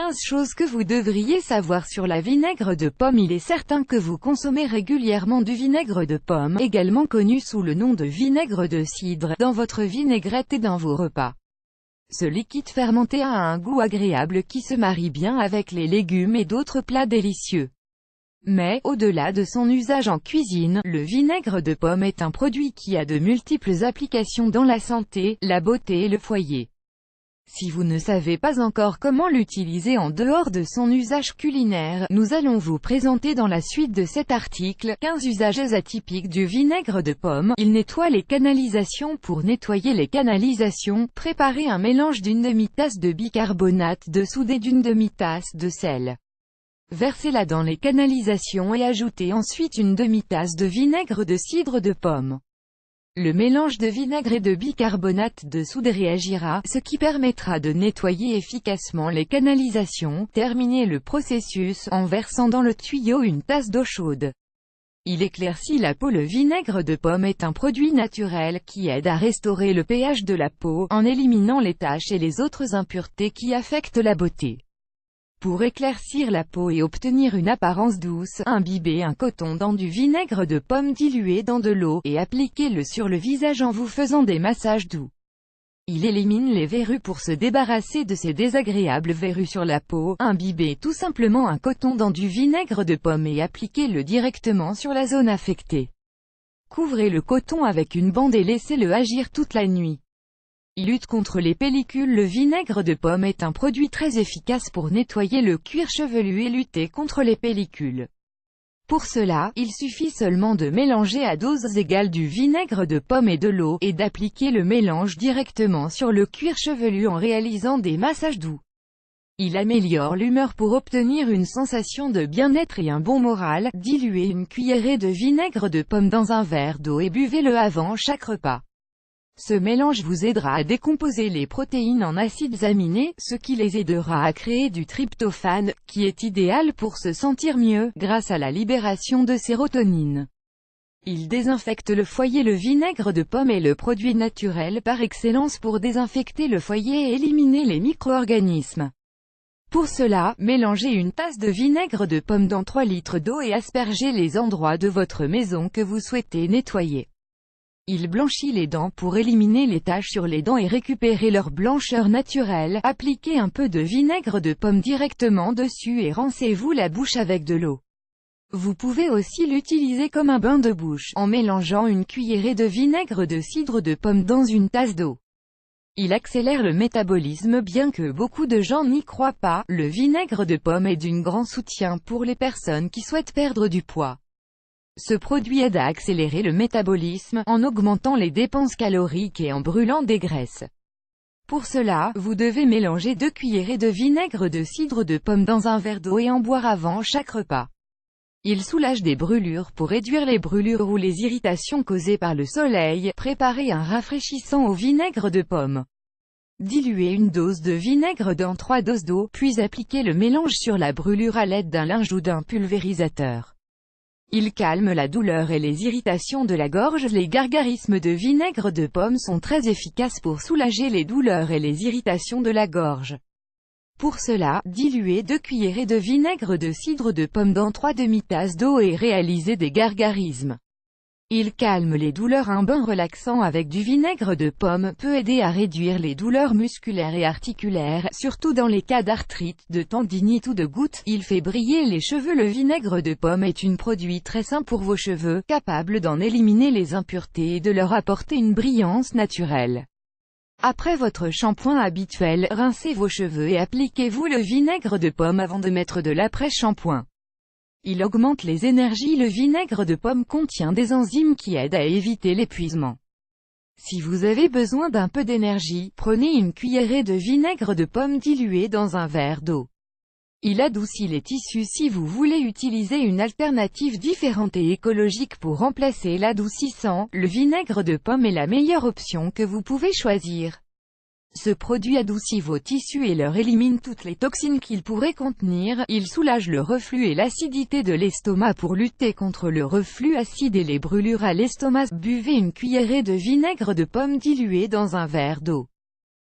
15 choses que vous devriez savoir sur la vinaigre de pomme. Il est certain que vous consommez régulièrement du vinaigre de pomme, également connu sous le nom de vinaigre de cidre, dans votre vinaigrette et dans vos repas. Ce liquide fermenté a un goût agréable qui se marie bien avec les légumes et d'autres plats délicieux. Mais, au-delà de son usage en cuisine, le vinaigre de pomme est un produit qui a de multiples applications dans la santé, la beauté et le foyer. Si vous ne savez pas encore comment l'utiliser en dehors de son usage culinaire, nous allons vous présenter dans la suite de cet article, 15 usages atypiques du vinaigre de pomme. Il nettoie les canalisations. Pour nettoyer les canalisations, préparez un mélange d'une demi-tasse de bicarbonate de soude et d'une demi-tasse de sel. Versez-la dans les canalisations et ajoutez ensuite une demi-tasse de vinaigre de cidre de pomme. Le mélange de vinaigre et de bicarbonate de soude réagira, ce qui permettra de nettoyer efficacement les canalisations. Terminez le processus en versant dans le tuyau une tasse d'eau chaude. Il éclaircit la peau. Le vinaigre de pomme est un produit naturel qui aide à restaurer le pH de la peau, en éliminant les taches et les autres impuretés qui affectent la beauté. Pour éclaircir la peau et obtenir une apparence douce, imbibez un coton dans du vinaigre de pomme dilué dans de l'eau, et appliquez-le sur le visage en vous faisant des massages doux. Il élimine les verrues. Pour se débarrasser de ces désagréables verrues sur la peau, imbibez tout simplement un coton dans du vinaigre de pomme et appliquez-le directement sur la zone affectée. Couvrez le coton avec une bande et laissez-le agir toute la nuit. Il lutte contre les pellicules. Le vinaigre de pomme est un produit très efficace pour nettoyer le cuir chevelu et lutter contre les pellicules. Pour cela, il suffit seulement de mélanger à doses égales du vinaigre de pomme et de l'eau, et d'appliquer le mélange directement sur le cuir chevelu en réalisant des massages doux. Il améliore l'humeur. Pour obtenir une sensation de bien-être et un bon moral, diluez une cuillerée de vinaigre de pomme dans un verre d'eau et buvez-le avant chaque repas. Ce mélange vous aidera à décomposer les protéines en acides aminés, ce qui les aidera à créer du tryptophane, qui est idéal pour se sentir mieux, grâce à la libération de sérotonine. Il désinfecte le foyer. Le vinaigre de pomme est le produit naturel par excellence pour désinfecter le foyer et éliminer les micro-organismes. Pour cela, mélangez une tasse de vinaigre de pomme dans 3 litres d'eau et aspergez les endroits de votre maison que vous souhaitez nettoyer. Il blanchit les dents. Pour éliminer les taches sur les dents et récupérer leur blancheur naturelle, appliquez un peu de vinaigre de pomme directement dessus et rincez-vous la bouche avec de l'eau. Vous pouvez aussi l'utiliser comme un bain de bouche, en mélangeant une cuillerée de vinaigre de cidre de pomme dans une tasse d'eau. Il accélère le métabolisme. Bien que beaucoup de gens n'y croient pas, le vinaigre de pomme est d'un grand soutien pour les personnes qui souhaitent perdre du poids. Ce produit aide à accélérer le métabolisme, en augmentant les dépenses caloriques et en brûlant des graisses. Pour cela, vous devez mélanger 2 cuillerées de vinaigre de cidre de pomme dans un verre d'eau et en boire avant chaque repas. Il soulage des brûlures. Pour réduire les brûlures ou les irritations causées par le soleil, préparez un rafraîchissant au vinaigre de pomme. Diluez une dose de vinaigre dans 3 doses d'eau, puis appliquez le mélange sur la brûlure à l'aide d'un linge ou d'un pulvérisateur. Il calme la douleur et les irritations de la gorge. Les gargarismes de vinaigre de pomme sont très efficaces pour soulager les douleurs et les irritations de la gorge. Pour cela, diluez 2 cuillerées de vinaigre de cidre de pomme dans 3 demi-tasses d'eau et réalisez des gargarismes. Il calme les douleurs. Un bain relaxant avec du vinaigre de pomme peut aider à réduire les douleurs musculaires et articulaires, surtout dans les cas d'arthrite, de tendinite ou de gouttes. Il fait briller les cheveux. Le vinaigre de pomme est un produit très sain pour vos cheveux, capable d'en éliminer les impuretés et de leur apporter une brillance naturelle. Après votre shampoing habituel, rincez vos cheveux et appliquez-vous le vinaigre de pomme avant de mettre de l'après-shampoing. Il augmente les énergies. Le vinaigre de pomme contient des enzymes qui aident à éviter l'épuisement. Si vous avez besoin d'un peu d'énergie, prenez une cuillerée de vinaigre de pomme dilué dans un verre d'eau. Il adoucit les tissus. Si vous voulez utiliser une alternative différente et écologique pour remplacer l'adoucissant, le vinaigre de pomme est la meilleure option que vous pouvez choisir. Ce produit adoucit vos tissus et leur élimine toutes les toxines qu'il pourrait contenir. Il soulage le reflux et l'acidité de l'estomac. Pour lutter contre le reflux acide et les brûlures à l'estomac, buvez une cuillerée de vinaigre de pomme dilué dans un verre d'eau.